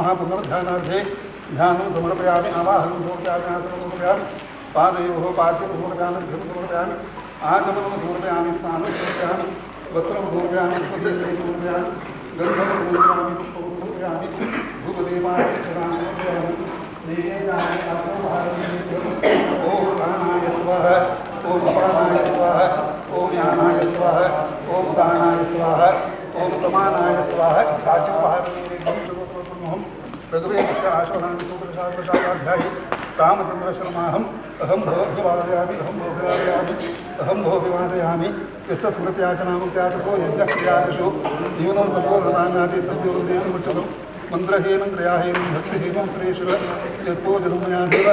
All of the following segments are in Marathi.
महापुनर्ध्यानार्थे ध्यानं समर्पयामि आवाहनं समर्पयामि आसनं समर्पयामि पादयोः पाद्यं समर्पयामि घृतं समर्पयामि आगमनं समर्पयामि स्नानं समर्पयामि वस्त्रं समर्पयामि स्वदेशं समर्पयामि गन्धं समर्पयामि पुष्पं समर्पयामि धूपदीपाय क्षरां समर्पयामि नैवेद्याय ओम प्राणाय स्वाहा ओम अपानाय स्वाहा ओम यानाय स्वाहा ओम दानाय स्वाहा ओम समानाय स्वाहा काचोपहारम् ऋग्वेदस्य आश्वनानि सूत्रशास्त्रशास्त्राध्यायी रामचंद्र शर्माहम् अहं भोभिवादयामि अहं भोभिवादयामि यस्य स्मृत्याचनामुत्याचको यज्ञक्रियादिषु जीवनं सम्पूर्णतान्याति सद्योदेशमुच्यतं मन्त्रहीनं क्रियाहीनं भक्तिहीनं श्रेष्ठ यत्तो जन्मयादेव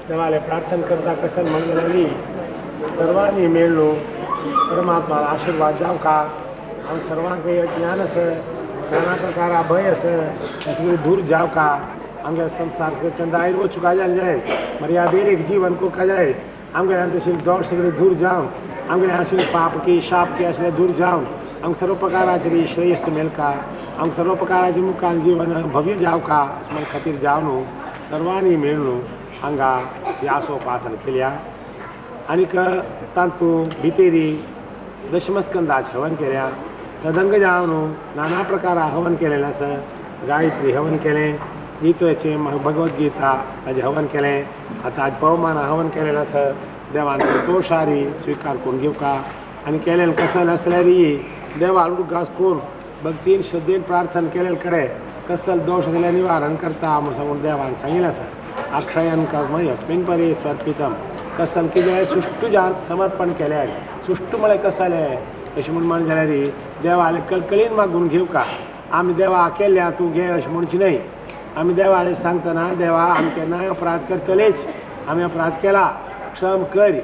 देवाला प्रार्थना करता कसन मंगलानी सर्वांनी मेळलो परमात्मा आशीर्वाद जाव का आम सर्वांक ज्ञान नाना प्रकार भय सगळे दूर जाव का आमच्या संसार के चंदा वो चुका जाए मर्यादेर एक जीवन को खा जाए आमगे अंत दौड़ सगळे दूर जाऊं आमगे आशील पाप की शाप की असले दूर जाऊं हम सर्व प्रकाराची श्रेयस्थ मेल का हम सर्व प्रकाराची मुखान जीवन भव्य जाव का मन खातीर जावन सर्वांनी मेळून हांगा यासोपासन केल्या आनीक तातू भितेरी दशमस्कंदाचे हवन केल्या तदंग जावन नाना प्रकार हवन केलेलें आसा गायत्री हवन केलें गीतेचें भगवद्गीता ताजें हवन केलें आतां आज पवमान हवन केलेलें आसा देवान तोशारी स्विकार करून घेवका आनी केलें कसल आसल्यार देवा उडगास करून भक्तीन श्रद्धेन प्रार्थना केलेले कडेन कसल दोष जाल्यार निवारण करता म्हूण सांगून देवान सांगिल्लें आसा अक्षयन कर्म यस्मिन् परे स्वर्पितम कसल कितें सुश्टू जान समर्पण केल्यार सुश्टू म्हळ्यार कसलें अशें म्हूण म्हणलें जाल्यार देवाले कळकळीन मागून घेवका आमी देवा केल्या तूं घे अशें म्हणचें न्हय आमी देवाले सांगतना देवा आमी केन्नाय अपराध करतलेच आम्ही अपराध केला क्षम कर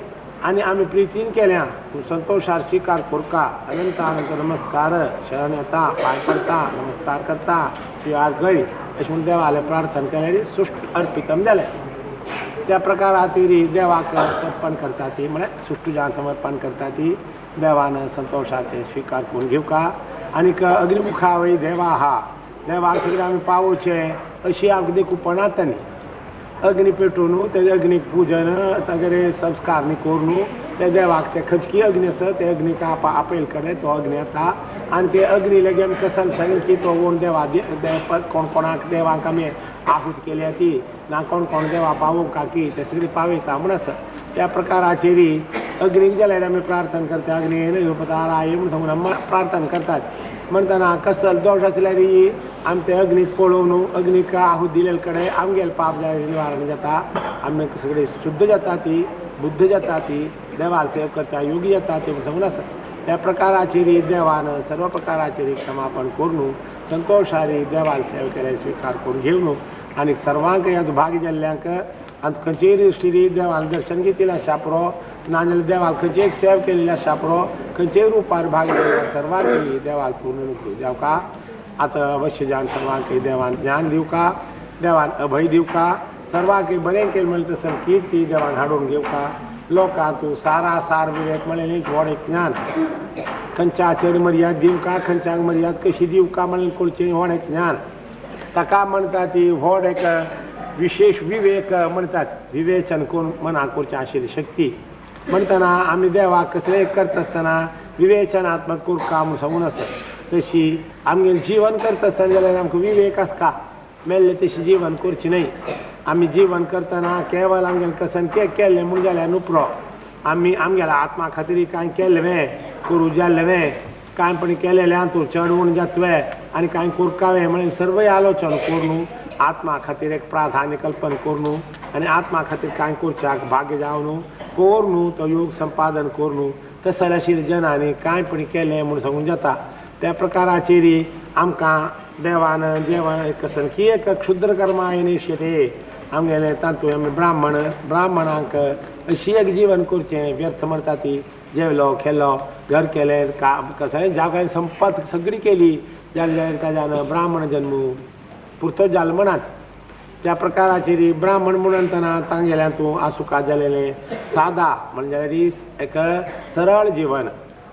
आणि आम्ही प्रीतीन केल्या तू संतोषार स्वीकार कोरका अनंत अनंत नमस्कार शरण येता पाय पडता नमस्कार करता स्वीकार करी अशी म्हणून देवाला प्रार्थना केल्याने सुष्ट अर्पितम झाले त्या प्रकाराती देवाक समर्पण करता ती म्हणजे सुष्टुजान समर्पण करता ती देवानं संतोषाचे स्वीकार करून घेऊ का आणि अग्निमुखा वै देवा हा देवाक सगळे आम्ही पावोचे अशी आमकां देखूपणात न्ही अग्नी पेटोवन ते अग्नीक पूजन तागेरे संस्कार न्ही करून ते देवाक ते खचकी अग्नी आसा ते अग्नीक आपयल करे तो अग्नी येता आनी ते अग्नी लेगीत आमकां सांगलें की तो ओन देवा कोण कोणाक देवाक आमी आहूत केल्या ती ना कोण कोण देवा पावोवं का की ते सगळी पावयता म्हण आसा त्या प्रकाराचेरी अग्नीक जाल्यार आमी प्रार्थना करता अग्नी उपताराय म्हण सांगून प्रार्थना करतात म्हणटना कसल दोश आसल्यार आमी ते अग्नीक पळोवन अग्नीक आहूत दिलेले कडेन आमगेले पाप जाल्यार निवारण जाता आमी सगळी शुद्ध जाता ती बुद्ध जाता ती देवाल सेव करता योगी जाता ती म्हण सांगून आसा त्या प्रकाराचेरी देवान सर्व प्रकाराचेरी क्षमापण करून संतोषारी देवाल सेव केले स्वीकार करून घेवन आनी सर्वांक ह्या भाग जाल्ल्यांक आनी खंयचेय दृश्टीरी देवाल दर्शन घेतिल्लें आसा पुरो नाजाल्यार देवाल खंयचेय सेव केलेलें आसा पुरो खंयचेय रुपार भाग जाल्ल्या सर्वांक देवाल पूर्ण जावं का आतां अवश्य जावन सर्वांक देवान ज्ञान दिवं का देवान अभय दिवं का सर्वांक बरें केलें म्हणटा तसं कीर्ती देवान हाडून घेवं का लोकांक तूं सारा सार विवेक म्हळें व्हड ज्ञान खंयच्या चड मर्याद दिवं का खंयच्याक मर्याद कशी दिवं का म्हळें कोणचें व्हड ज्ञान ताका म्हणटा ती व्हड एक विशेष विवेक म्हणटात विवेचन करून मनाक करचें आशिल्ली शक्ती म्हणटना आमी देवाक कसलें करता आसतना विवेचनात्मक करूं का म्हूण सांगून आसा तशी आमगेलें जीवन करता आसतना जाल्यार आमकां विवेक आसता मेल्लें तशें जीवन करचें न्हय आमी जीवन करतना केवळ आमगेलें कसन केल्लें म्हूण जाल्यार नुपुरो आमी आमगेल्या आत्मा खातीर कांय केल्लें करूं जाल्लें कांयपणी केलेलें हातूंत चड उण जातलें आनी कांय करकावें म्हळ्यार सर्वय आलोचन करून आत्मा खातीर एक प्राधान्य कल्पन करून आनी आत्मा खातीर कांय करच्याक भाग्य जावन करून तो योग संपादन करून तसले आशिल्ल्या जनांनी कांयपणी केलें म्हूण सांगून जाता त्या प्रकाराचेरी आमकां देवान जेवण कसन ही एक क्षुद्र कर्मा इनिशियेटे आमगेलें तातूंत आमी ब्राह्मणांक अशी एक जीवन करचें व्यर्थ म्हणटा ती जेवलो खेलो घर केलें कसलें जावं संपत सगळी केली जाल्यार ताज्यान ब्राह्मण जल्म पुरतो जालो म्हणत त्या प्रकाराचेर ब्राह्मण म्हणटना तांगेल्या तूं आसुका जालेलें सादा म्हणजे एक सरळ जीवन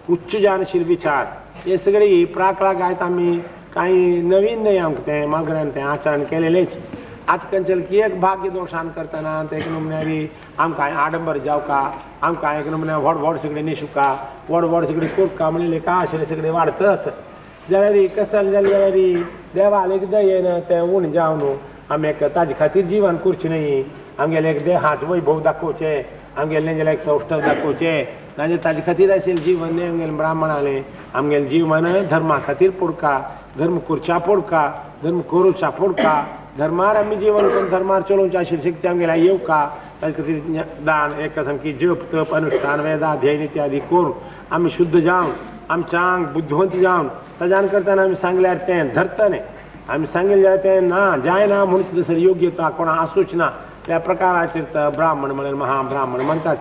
उच्च जानशील विचार हे सगळी प्राकळाक आयज आमी कांय नवीन न्हय आमकां तें मागरान तें आचरण केलेलेंच आतां खंयचें की एक भाग्य दोशान करतना ते एक नमुन्यारी आमकां आडंबर जावका आमकां एक नमुन्या व्हड व्हड सगळें न्हेसूका व्हड व्हड सगळें करका म्हणलें का आशिल्लें सगळें वाडतच जाल्यार कसल जाल्यार देवाल एक दयेन तें उण जावन आमी एक ताजे खातीर जीवन करचें न्हय आमगेलें एक देहाचें वैभव दाखोवचें आमगेलें जाल्यार एक सौश्ठव दाखोवचें नाजाल्यार ताजे खातीर आशिल्लें जीवन न्हय आमगेलें ब्राह्मणालें आमगेलें जीवन धर्मा खातीर पडका धर्म करच्या पडका धर्म करूच्या पडका धर्मार आमी जीवन करून धर्मार चलोवचें आशिल्ली शक्ती आमगेल्या येवका ताजे खातीर दान एक सामकी जप तप अनुष्ठान वेदा ध्ययन इत्यादी करून आमी शुद्ध जावन आमच्या आंग बुद्धवंत जावन ताज्यान करतना आमी सांगल्यार तें धरतलें आमी सांगिल्लें जाल्यार तें ना जायना म्हणून थंयसर योग्यता कोणा आसूच ना त्या प्रकाराचेर ब्राह्मण म्हळ्यार महाब्राह्मण म्हणटात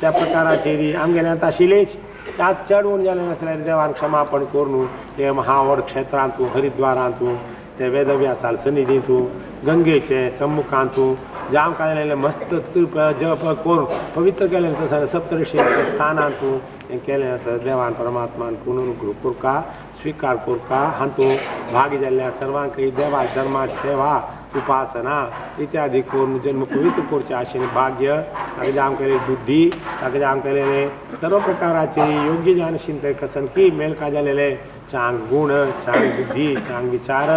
त्या प्रकाराचेर आमगेलें आतां आशिल्लेच त्यात चड उण जालें नासल्यार देवान क्षमापण करून ते महावड क्षेत्रांतू हरिद्वारांतू ते वेदव्यासाल सन्निधींतू गंगेचे सम्मुखांतू जावं काय जालें मस्त जप करून पवित्र केलें तसं सप्तऋषी स्थानांतू हें केलें आसा देवान परमात्मान पुनून कृपा स्वीकार करता हातूंत भाग जाल्ल्या सर्वांक देवा धर्माची सेवा उपासना इत्यादी करून जन्म पवित्र करचें आशिल्लें भाग्य ताका जाम केलें बुद्धी ताका जाम केलेलें सर्व प्रकाराचे योग्य जानशील कसन की मेलका जालेलें चांग गुण चांग बुद्धी चांग विचार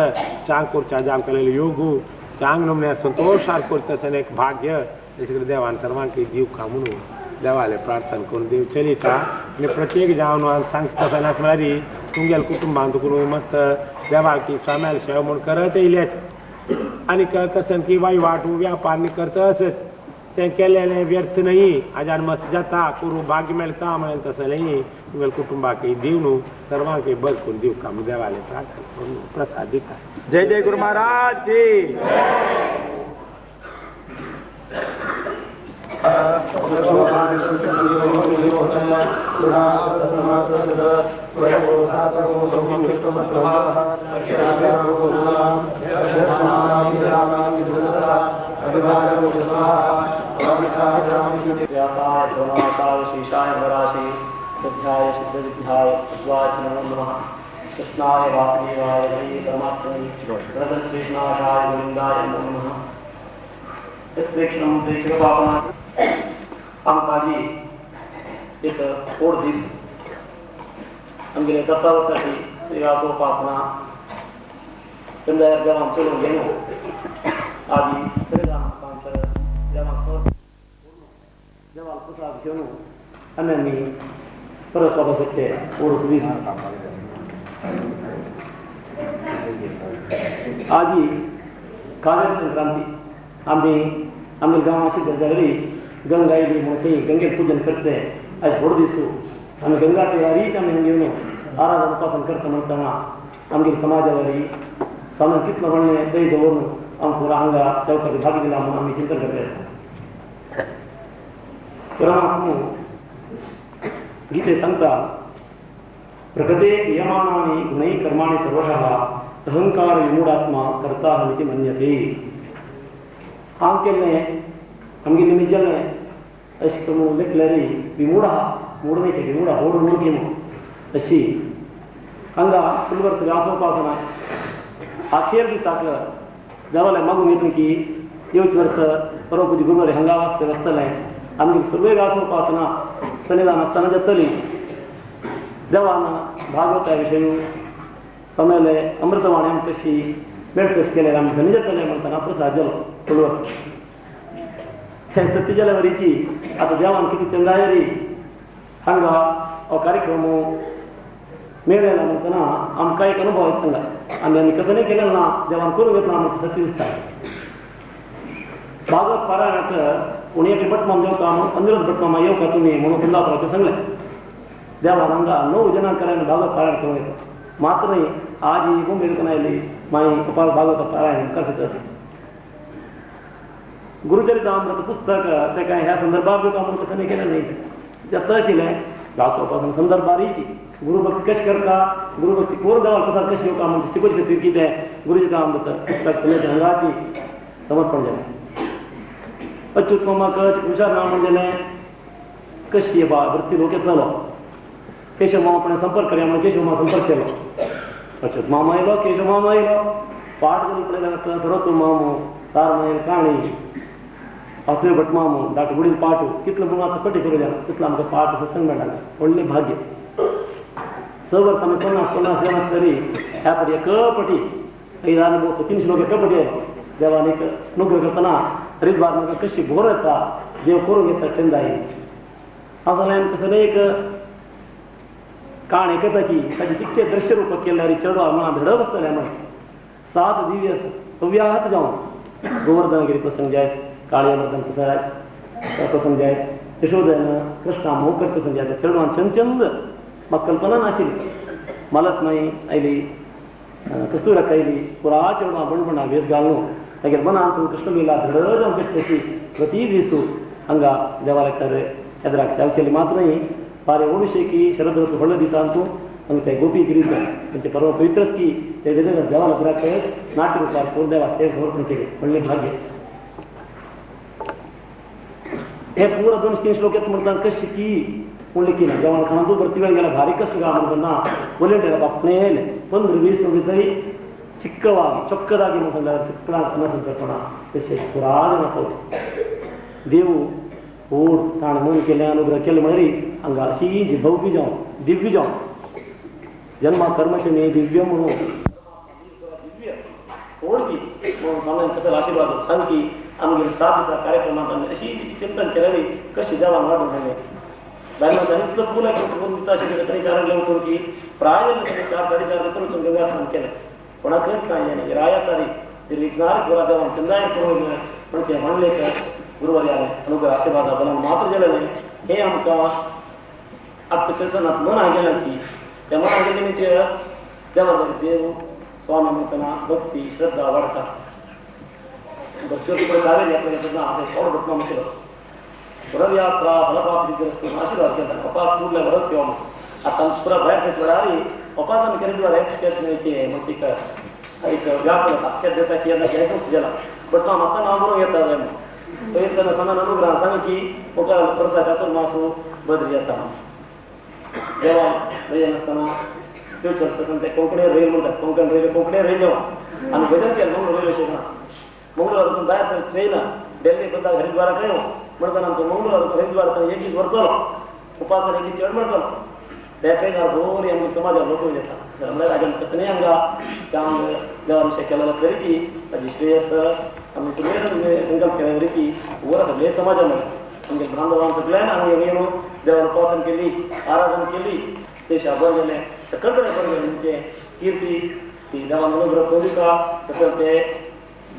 चांग करच्या जाम केलेलें योग चांग नमने संतोषार करता एक भाग्य देवान सर्वांक दिवका म्हणून देवाले प्रार्थना करून देव चलिता आनी प्रत्येक जावन सांगता आसतना म्हळ्यार तुमगेल्या कुटुंबांत करून मस्त देवाक स्वाम्याल सेवा म्हूण करत येयलेच आनी कसन की वहिवाट व्यापार न्ही करता आसत तें केलेलें व्यर्थ न्हय हाज्यान मस्त जाता करूं भाग्य मेळटा म्हळें तसलें तुमगेल्या कुटुंबाक दिव न्हू सर्वांक बरें करून दिवका म्हूण देवाले प्रार्थना करून प्रसाद दिता जय जय गुरु महाराज की सिद्धाय सिद्धविद्याय सिद्धाय नमो नमः कृष्णाय वासुदेवाय हरे परमात्मने प्रदक्षिणाय गोविंदाय नमो नमः। इस प्रेक्षण प्रेक्षक पापना आमकाजी एक ओढ दिस आमगेले 17 वर्षाची श्रीवासोपासना चंद्र देवान चलून गेलो आधी श्रीराम सांगतर देवान देवाल प्रसाद घेऊन अन्यांनी परत वापस ओढ दिस आजी कावेरी संक्रांति आम्ही गावाची गरजारी गंगा येली म्हणते गंगे पूजन करते आज होड दिसू आम्ही गंगा तयारीच आम्ही घेऊन आराधना उपासन करता म्हणताना आमगे समाजावरी सामान कितलं म्हणणे दै जवळून आमचा अंगा चौकात भाग दिला म्हणून आम्ही चिंतन करते परमात्मा गीते सांगता प्रकृते नियमानानि गुणै कर्माणि सर्वशः अहंकार विमूढात्मा कर्ता हमिति मन्यते आम केलने आमगे निमिजलने अष्टमो लेक्लरी विमूढ मूढने के विमूढ होड मूढ अशी हंगा फुलवर्ष व्यासोपासना आखेर दिसाक देवालय मागून येतो की येऊच वर्ष परमपूज्य गुरुवारी हंगा वाजते वस्तले आमगे सर्व व्यासोपासना सन्निधान असताना जातली देवाना भागवताविषयी आಮೇಲೆ अमृतवाणी कशी मेळकस केल्या आम्ही धनी जातले म्हणताना प्रसाद जलो फुलवर्ष हे सत्य जलवरीची आता देवान किती चंदायरी हंगा कार्यक्रम मेळ्याला म्हणताना आमका एक अनुभव आहे सांगा आम्ही कसं नाही केलं ना देवान करून घेतला आमचं सत्य दिसतात भागवत पारायणात कोणी एक भटमाम जेव का अनिरुद्ध भटमामा येऊ का तुम्ही म्हणून कुंदापुराचे सांगले देवा रंगा 9 जणांकडे भागवत पारायण करून येतो मात्र आज ही मुंबईत नाही माई कपाल भागवत पारायण करत असे गुरुचरित्रामृत पुस्तक ते काय ह्या संदर्भात आपण कसं नाही केलं नाही त्यात तहसील आहे दासोपासून संदर्भारीची गुरुभक्ती कशी करता गुरुभक्ती कोर देवाल कसा कशी होता म्हणजे शिकवची स्थिती किती आहे गुरुचरित्रामृत पुस्तक पुण्याच्या हंगाची समर्पण झाले अच्युत मामा कच हुशार नाम म्हणजे कशी आहे बा वृत्ती लोक येतलो केशव मामापणे संपर्क करूया म्हणून केशव मामा संपर्क केलो अच्युत मामा येलो केशव मामा येलो पाठ जरी पडलेला सर्वतो मामू तारमय काणी असले भट मामू दाट गुडील पाठू कितलं म्हणून आता पटी करूया तिथलं आमचं पाठ सत्संग मेळटा व्हडले भाग्य सवर आम्ही 50 जणांस तरी ह्या पटी एक पटी 300 लोक एक पटी आहे देवाने एक नुकं करताना रीतभार मध्ये कशी भोर येता देव करून घेता चंदाई असं नाही कसं नाही एक काण एकता की त्याची तितके दृश्य रूप केल्यारी चढवा म्हणा धड बसतल्या म्हणा 7 दिवस अव्याहत जाऊन गोवर्धनगिरी प्रसंग जाय काळीवर्धन प्रसंग जाय यशोदयन कृष्णा मोकर प्रसंग जाय चढवान चंचंद मग कल्पना नाशिल मलाच नाही आयली कस्तुरा कैली पुरा चढवा बणबणा वेस घालून तागे बना अंतून कृष्णलीला धड जाऊन कशी प्रति दिसू हंगा देवालय एदराक चावचेली मात्र नाही पारे ओणशे की शरद ऋतू ಹೊಳ್ಳ दिसा ಅಂತೂ अंग ते गोपी गिरीच त्यांचे परम पवित्रच की ते देवाला ग्राहक नाट्य रूपात कोरदेवा ते समर्पण केले ಒಳ್ಳೆ भाग्य हे पूरा 200 श्लोक येत म्हणतात कशी की म्हणले की ना जेव्हा खाना तो भरती वेळ गेला भारी कसं गा म्हणताना बोलेंटेला बापनेल 15-20 रुपये ಚಿಕ್ಕವಾಗಿ ಚೊಕ್ಕದಾಗಿ ಚಿಕ್ಕಣ ಕರ್ಕೋಣ ಪುರಾಣ देव ओढ ताण मन केल्या अनुग्रह केलं म्हणारी अंगा अशी जी भव्य जाऊन दिव्य जाऊन जन्मा कर्मचे ने दिव्य म्हणून दिव्य ओढकी म्हणून सांगून कसं आशीर्वाद सांग की आम्ही 7 दिवसा कार्यक्रमात अशी चिंतन केल्याने कशी जावा वाढून झाले बायला सांगितलं फुला करून अशी काही चार होतो की प्राय 4-4.5 करून गंगा स्नान केलं कोणाकच नाही आणि राया सारी ते लिखणार गोरा देवा चंदाय करून पण ते म्हणले का गुरुवारी आले अनुग्रह आशीर्वाद बना मात्र गेलं नाही हे आमका आता कसं मन गेला की त्या मना गेले ते देवाला देव स्वामी म्हणताना भक्ती श्रद्धा वाढता भक्ती कावेरी आपल्याला सुद्धा आहे सोड भटमा म्हटलं पुनर्यात्रा फलप्राप्तिग्रस्त आशीर्वाद केला उपास पूर्ण भरत किंवा आता पुरा बाहेर सेटवर आली उपासन केल्याद्वारे एक्सप्रेशनचे मग ती एक व्यापक अख्ख्या देता की यांना घ्यायचं झाला बट मग आता नाव बरोबर येतात आहे तो येताना समान अनुग्रह सांग की मोठा परसा चातुर्मासो बदल येतात जेव्हा रेल्वे नसताना फ्युचर्स कसं ते कोकणे रेल म्हणतात कोकण रेल्वे कोकणे रेल जेव्हा आणि भजन केलं मंगळूर रेल्वे स्टेशन मंगळूर जायचं ट्रेन दिल्ली बंदा हरिद्वार कयो म्हणताना आमचं मंगळूर हरिद्वार एक दीस वरतो उपासना एक दीस चढ म्हणतो त्या ट्रेनवर भोर आमच्या समाजावर लोक येतात तर आम्हाला राजन कसं नाही अंगा चांग देवाविषय केलेला तरीची त्याची श्रेयस आम्ही सगळे संकल्प केला तरीची वर सगळे समाजामध्ये म्हणजे बांधवांचं सगळ्या आम्ही येऊन देवाला उपासन केली आराधना केली ते शाबा गेले सकळकडे म्हणजे कीर्ती ती देवाला अनुग्रह तोलिका तसं ते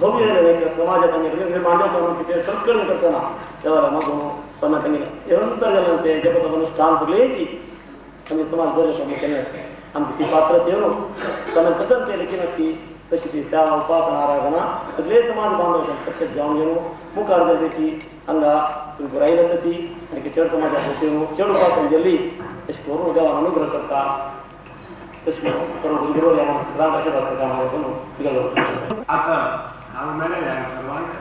भव्य समाजात आम्ही वेगवेगळे मांडव तिथे सकळ करताना देवाला मागून पन्ना त्यांनी निरंतर गेलं ते जगत अनुष्ठान सगळ्याची आम्ही समाज बरेच केले असते आमची ती पात्र येऊन त्यांना कसं केलं की नसती तशी ती त्या उपासना आराधना सगळे समाज बांधव प्रत्येक जाऊन घेऊन मुख अर्जाची अंगा तुम्ही राहील असं ती आणि चढ समाजात होते चढ उपासना गेली तशी करून देवा अनुग्रह करता तशी करून गिरोली राम अशा प्रकारे आता आम्हाला सर्वांचं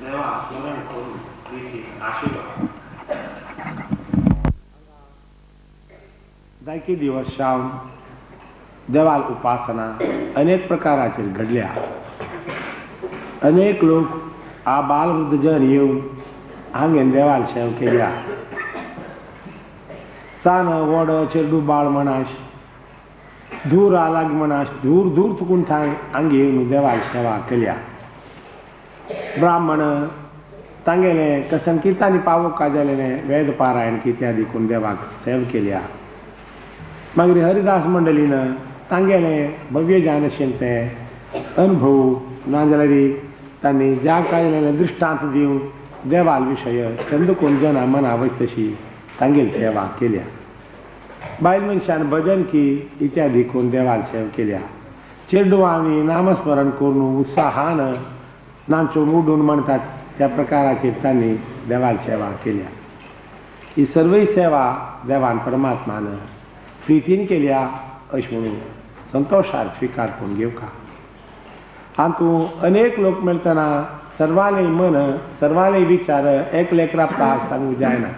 देवा स्मरण करून प्रीती आशीर्वाद जायके दिवस श्रावण देवाल उपासना अनेक प्रकाराचे घडल्या अनेक लोक आ बालवृद्धजन येऊन हांगेन देवाल सेव केल्या सान वड चेडू बाळ मनाश दूर आलाग मनाश दूर दूर चुकून हांगे येऊन देवाल सेवा केल्या ब्राह्मण तांगेले कसन किर्तानी पावक काजलेले वेद पारायण इत्यादी करून देवाक सेव केल्या मागीर हरिदास मंडळीनं तांगेले भव्य जानशेंते अनुभव नाजाल्यार तांणी ज्या काजलेले दृश्टांत दिवन देवाल विशय चंदकोन जना मना वच तशी तांगेल सेवा केल्या बायल मनशान भजन की इत्यादी करून देवाल सेव केल्या चेडू आमी नामस्मरण करून उत्साहान नाचून उडून म्हणतात त्या प्रकाराचेर तांणी देवाल सेवा केल्या ही सर्व सेवा देवान परमात्मान प्रितीन केल्या अशें म्हणून संतोषार स्वीकार करून घेवका हातूं अनेक लोक मेळटना सर्वाले मन सर्वाले विचार एकलेक राबपाक सांगूंक जायना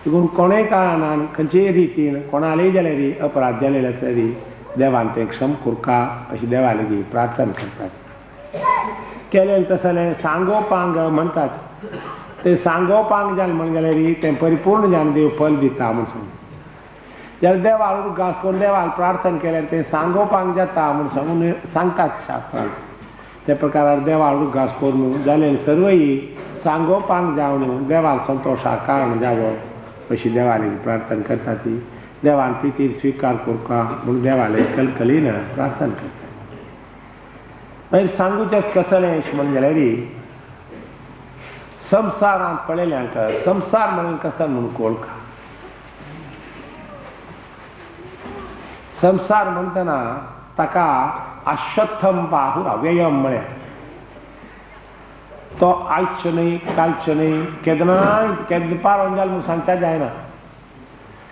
देखून कोणेय काळान खंयचेय रितीन कोणालेय जाल्यार अपराध जालेले तरी देवान तें क्षम करका अशी देवा लागीं प्रार्थना करतात केलें तसलें सांगोपांग म्हणटात ते सांगोपांग जालें म्हण जाल्यार तें परिपूर्ण जावन देव फल दिता म्हूण सांगून जाल्यार देवाळ घास करून देवाल प्रार्थना केल्यार तें सांगोपांग जाता म्हूण सांगून सांगतात शास्त्रांत त्या प्रकारार देवाळ घास करून जालें सर्वय सांगोपांग जावन देवाल संतोशाक कारण जावो अशी देवाली प्रार्थना करता ती देवान प्रितीन स्वीकार करता म्हूण देवाले कलकलीन प्रार्थना करता मागीर सांगूचेंच कसलें अशें म्हण जाल्यार संवसारांत पळयल्यांक संवसार म्हणून कसो म्हणून वळखा संसार म्हणटना ताका अश्वत्थम बाहूर अव्ययम म्हळ्या तो आयचो न्हय कालचो न्हय केन्नाय केन्ना पारोन जाल म्हूण सांगता जायना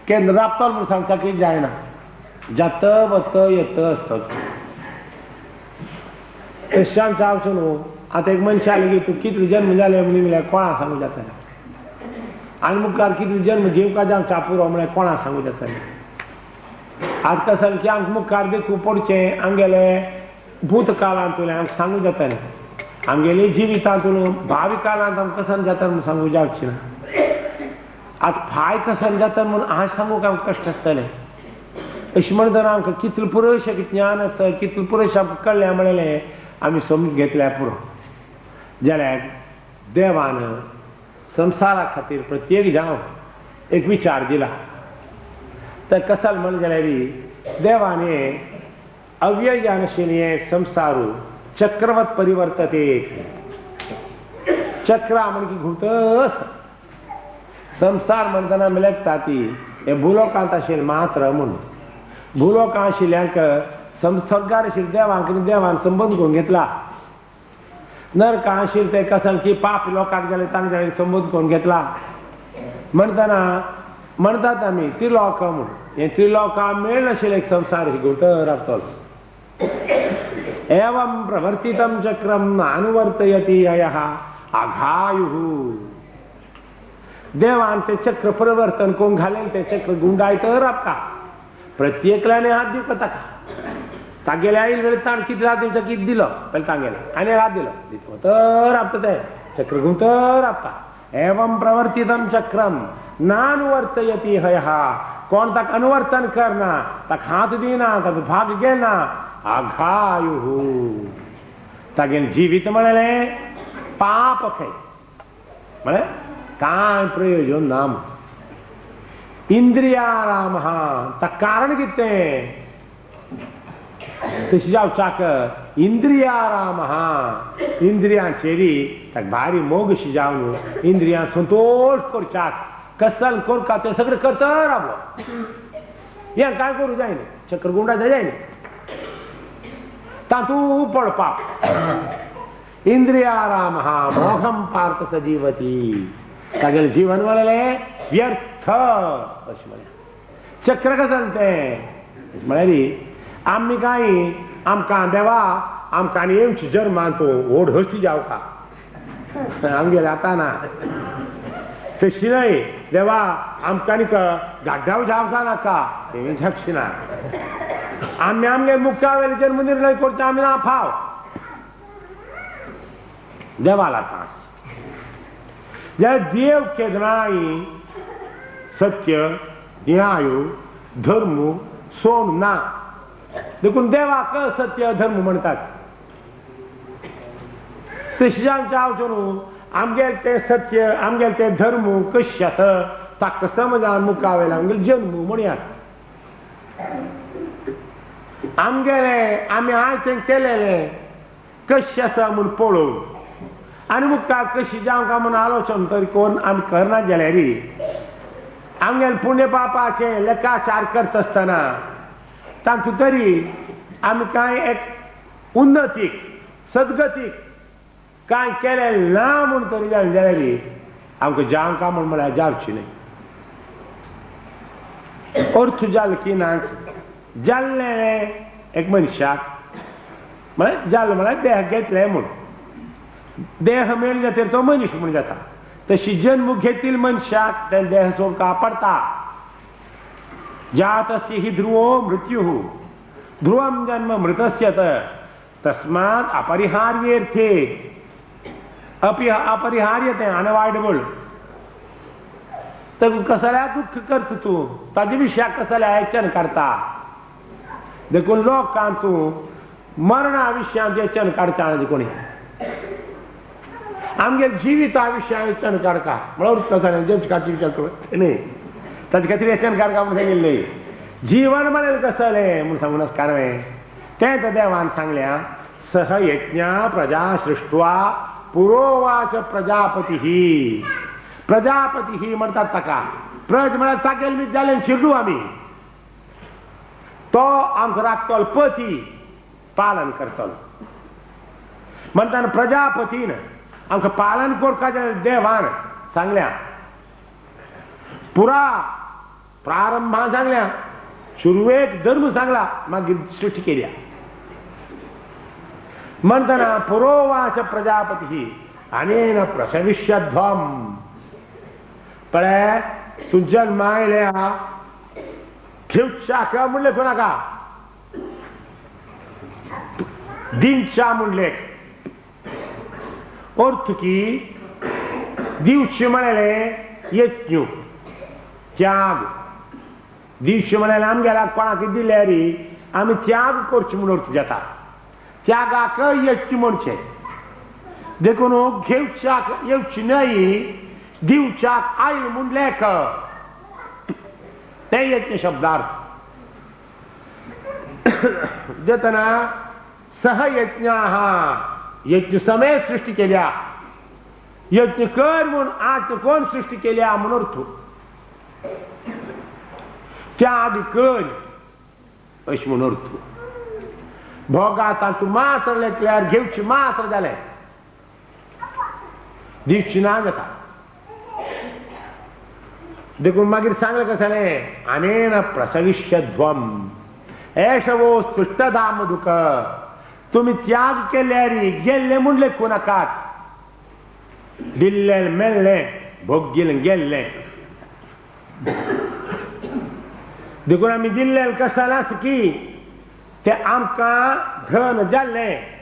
केन्ना राबतलो म्हूण सांगता की जायना जात वत येत आसता तशें आमचें हांवचो न्हू आतां एक मनशा लेगीत तूं कितले जन्म जाले म्हळ्यार कोणा सांगूं जातालें आनी मुखार कितले जन्म जेवका जावं चापुरो म्हळ्यार कोणा सांगूं जातालें आज कसं की आमकां मुखार देखून पडचें आमगेले भूतकाळांतून आमकां सांगूं जातालें आमगेले जिवितांतून भावी काळांत आमकां कसन जाता म्हूण सांगूं जावचें ना आतां फाय कसन जाता म्हूण आज सांगूंक आमकां कश्ट आसतलें अशें म्हणटना आमकां कितलें पुरोशें ज्ञान आसता कितलें पुरोशें आमकां कळ्ळें म्हळें आमी समजून घेतल्यार पुरो जाल्यार देवान संवसारा खातीर प्रत्येक जावं एक विचार दिला तर कसल म्हण जाल्यार देवाने अव्यय जानशील हे संसारू चक्रवत परिवर्तते चक्रा म्हण की घुंवतस संसार म्हणटना मिळकता ती हे भुलोकांत आशिल्ले मात्र म्हूण भुलोकां आशिल्ल्यांक संसर्गार आशिल्ल्या देवान संबंद करून घेतला नरका आशील ते कसल की पाप लोकांक गेले तांक जाय संबोध करून घेतला म्हणताना म्हणतात आम्ही त्रिलोक म्हणून हे त्रिलोका मेळ नाशिल्ले एक संसार घुंवतर रावतलो एवं प्रवर्तितं चक्रम अनुवर्तयति यः आघायुः देवान ते चक्र परिवर्तन करून घालेल ते चक्र गुंडायत रावता प्रत्येकल्याने हात दिवं ताका तागेले आईल वेळी ताण किती रात दिवचा किती दिलं पहिले तांगेले आणि रात दिलं दितो तर राबतं ते चक्र गुंतर राबता एवं प्रवर्तितं चक्रम नानुवर्तयति हयः कोण ताक अनुवर्तन करना ताक हात दिना ताक भाग घेना आघायुः तागेन जीवित म्हळेले पाप खंय म्हळे काय प्रयोजन नाम इंद्रियाराम ताक कारण कितें तशी जावचाक इंद्रियाराम इंद्रियांचेरी ताका भारी मोगशी जावन इंद्रियां संतोष करच्याक कसल करता ते सगळें करता रावलो हे काय करूं जायना चक्र गुंडा जायना तातूं पडपाक इंद्रियाराम मोहम पार्थ सजीवती तागेलें जीवन म्हळेलें व्यर्थ अशें म्हळें चक्र कसल तें म्हळ्यार आमी काय आमकां देवा आमकां येवची जन्मान तूं व्हड हस्ती जावका आमगेले आतां ना तशी न्हय देवा आमकां गाड्डाव जावका नाका तें शकची ना आमी आमगे मुख्या वेले जन्म निर्णय करचे आमी ना फाव देवाला तास जे देव केदनाय सत्य न्याय धर्म सोड ना देखून देवाक सत्य धर्म म्हणटात तशें जावचें न्हू आमगेले ते सत्य आमगेले ते धर्म कशें आसा ताका समजान मुखा वयला आमगेले जन्म म्हणयात आमगेले आमी आयज तें केलेलें कशें आसा म्हूण पळोवन आनी मुखार कशी जावं म्हूण आलोचन तरी कोण आमी करना जाल्यार आमगेले पुण्य पापाचे लेखाचार करता आसतना तातूंत तरी आमी कांय एक उन्नतीक सद्गतीक कांय केलें ना म्हूण तरी जालें जाल्यार आमकां जावंका म्हळ्यार जावची न्हय अर्थ जालो की ना जाल्लें एक मनशाक म्हळ्यार जाल्लो म्हळ्यार देह घेतले म्हूण देह मेळ जाल्यार तो मनीस म्हूण जाता तशी जन्म घेतील मनशाक ते देह सोडका पडता जातस्य हि ध्रुवो मृत्युः ध्रुवं जन्म मृतस्य तस्मात् अपरिहार्येऽर्थे अपरिहार्यते अनअवॉइडेबल तर कसल्या दुःख करता तूं ताजे विशयाक कसल्या यत्न करता देखून लोकांक तूं मरणा विशयां यत्न काडचा ना कोणी आमगे जिविता विशयां यत्न काडका म्हळ्यार कसल्या जपकाची विचार करता न्ही ताजे खातीर यत्न काडका म्हूण सांगिल्लें जीवन म्हळें कसलें म्हूण सांगून कारवें तें तर देवान सांगल्या सह यज्ञा प्रजा सृष्ट्वा पुरोवाच प्रजापती म्हणटात ताका प्रज म्हळ्यार तागेल मीत जालें शिरडू आमी तो आमकां राखतलो पती पालन करतलो म्हणटाना प्रजापतीन आमकां पालन करता जाल्यार देवान सांगल्या पुरा प्रारंभान सांगल्या सुरवेक धर्म सांगला मागीर सृष्टी केल्या म्हणटना पुरोवाच प्रजापती अनेन प्रसविष्यध्वम पळय तूं जल्मा आयल्या घेवच्या म्हणलें कोणाका दिवच्या म्हणलें अर्थ की दिवचे म्हळेलें यज्ञ त्याग दिवचे म्हळ्यार आमगेल्या कोणाक दिल्यार आमी त्याग करचे म्हूण अर्थ जाता त्यागाक यज्ञ म्हणचें देखून घेवच्याक येवची न्हय दिवच्याक आयल म्हूण लेख ते यज्ञ शब्दार्थ देतना सह यज्ञा यज्ञ समेत सृष्टी केल्या यज्ञ कर म्हूण आज कोण सृष्टी केल्या म्हूण अर्थ त्याग कर अशें म्हूण अर्थ भोगा तातूंत मात्र लेखल्यार घेवची मात्र जालें दिवचीना जाता देखून मागीर सांगलें कशें अनेन प्रसविष्यध्वम एषवो स्पृष्टधाम दुख तुम्ही त्याग केल्यार गेल्ले म्हूण लेखू नाकात दिल्लें मेल्लें भोग्गिलें गेल्लें देखून आमी दिल्लें कशें जालें आसा की तें आमकां धन जाल्लें